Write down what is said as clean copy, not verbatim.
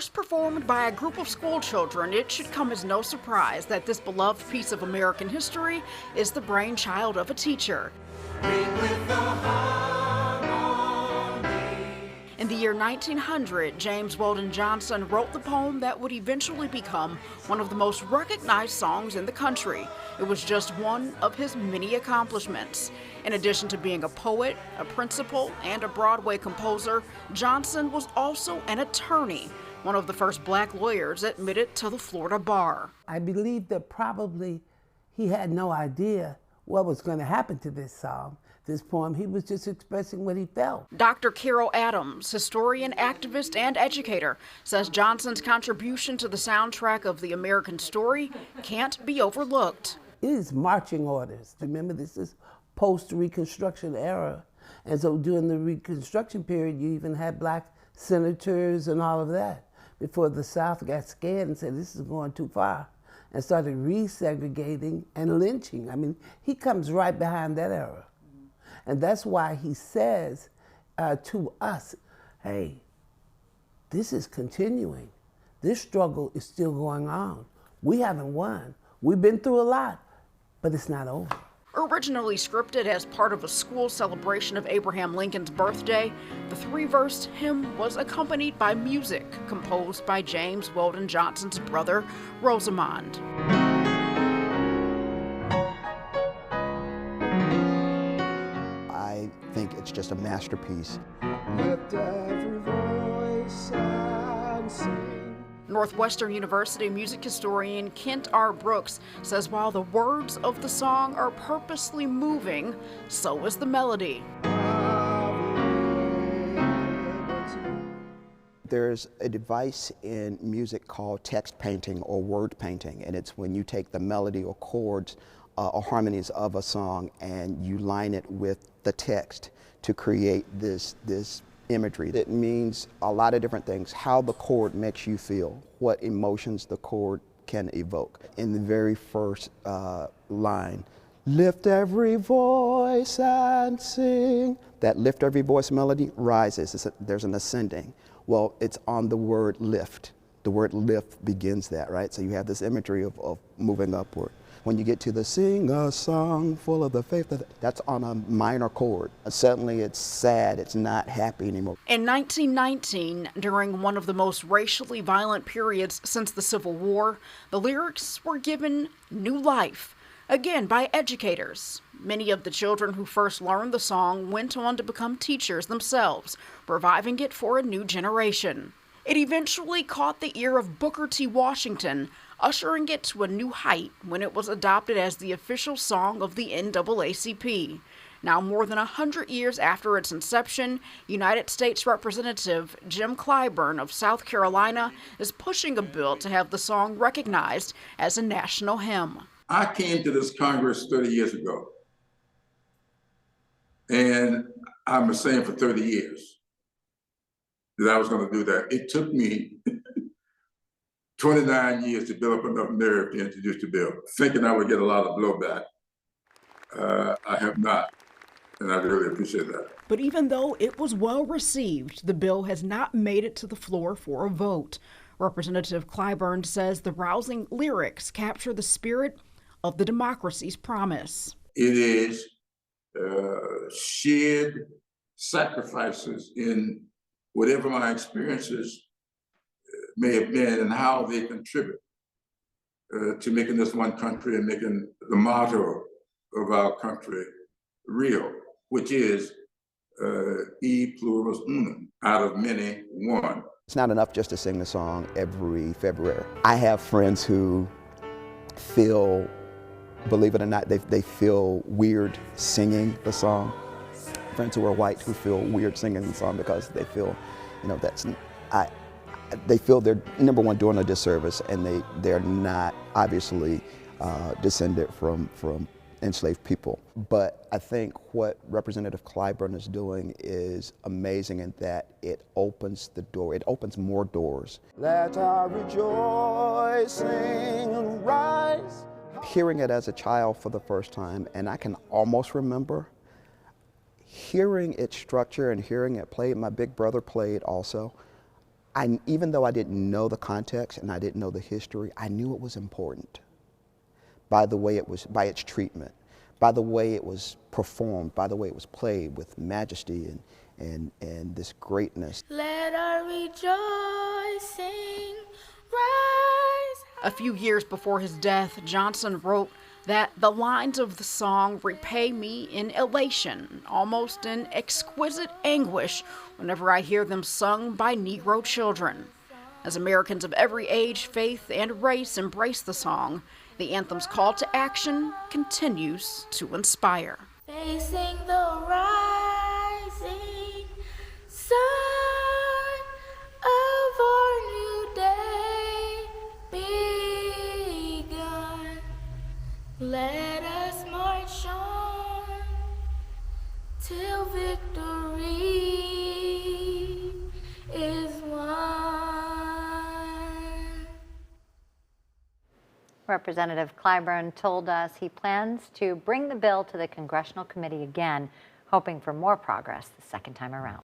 First performed by a group of school children, it should come as no surprise that this beloved piece of American history is the brainchild of a teacher. In the year 1900, James Weldon Johnson wrote the poem that would eventually become one of the most recognized songs in the country. It was just one of his many accomplishments. In addition to being a poet, a principal, and a Broadway composer, Johnson was also an attorney, one of the first black lawyers admitted to the Florida bar. I believe that probably he had no idea what was going to happen to this song. This poem, he was just expressing what he felt. Dr. Carol Adams, historian, activist, and educator, says Johnson's contribution to the soundtrack of the American story can't be overlooked. It is marching orders. Remember, this is post-Reconstruction era. And so during the Reconstruction period, you even had black senators and all of that before the South got scared and said, this is going too far, and started resegregating and lynching. I mean, he comes right behind that era. And that's why he says to us, hey, this is continuing. This struggle is still going on. We haven't won. We've been through a lot, but it's not over. Originally scripted as part of a school celebration of Abraham Lincoln's birthday, the three-verse hymn was accompanied by music composed by James Weldon Johnson's brother, Rosamond. I think it's just a masterpiece. Lift every voice and sing. Northwestern University music historian Kent R. Brooks says while the words of the song are purposely moving, so is the melody. There's a device in music called text painting or word painting, and it's when you take the melody or chords or harmonies of a song and you line it with the text to create this imagery. It means a lot of different things. How the chord makes you feel, what emotions the chord can evoke. In the very first line, lift every voice and sing. That lift every voice melody rises. There's an ascending. Well, it's on the word lift. The word lift begins that, right? So you have this imagery of moving upward. When you get to the sing a song full of the faith, that's on a minor chord. Suddenly it's sad, it's not happy anymore. In 1919, during one of the most racially violent periods since the Civil War, the lyrics were given new life, again by educators. Many of the children who first learned the song went on to become teachers themselves, reviving it for a new generation. It eventually caught the ear of Booker T. Washington, ushering it to a new height when it was adopted as the official song of the NAACP. Now, more than 100 years after its inception, United States Representative Jim Clyburn of South Carolina is pushing a bill to have the song recognized as a national hymn. I came to this Congress 30 years ago, and I've been saying for 30 years that I was going to do that. It took me 29 years to build up enough nerve to introduce the bill, thinking I would get a lot of blowback. I have not, and I really appreciate that. But even though it was well received, the bill has not made it to the floor for a vote. Representative Clyburn says the rousing lyrics capture the spirit of the democracy's promise. It is shared sacrifices in whatever my experiences may have been and how they contribute to making this one country and making the motto of our country real, which is e pluribus unum, out of many, one. It's not enough just to sing the song every February. I have friends who feel, believe it or not, they feel weird singing the song. Friends who are white who feel weird singing the song because they feel, they feel they're, number one, doing a disservice, and they're not obviously descended from enslaved people. But I think what Representative Clyburn is doing is amazing in that it opens the door, it opens more doors. Let our rejoicing rise. Hearing it as a child for the first time, and I can almost remember hearing its structure and hearing it played. My big brother played also. even though I didn't know the context and I didn't know the history, I knew it was important by the way it was, by its treatment, by the way it was performed, by the way it was played with majesty and this greatness. Let our rejoicing rise. A few years before his death, Johnson wrote that the lines of the song repay me in elation, almost in exquisite anguish, whenever I hear them sung by Negro children. As Americans of every age, faith, and race embrace the song, the anthem's call to action continues to inspire. Facing the rising sun of our new day begun. Let us march on till victory is won. Representative Clyburn told us he plans to bring the bill to the Congressional Committee again, hoping for more progress the second time around.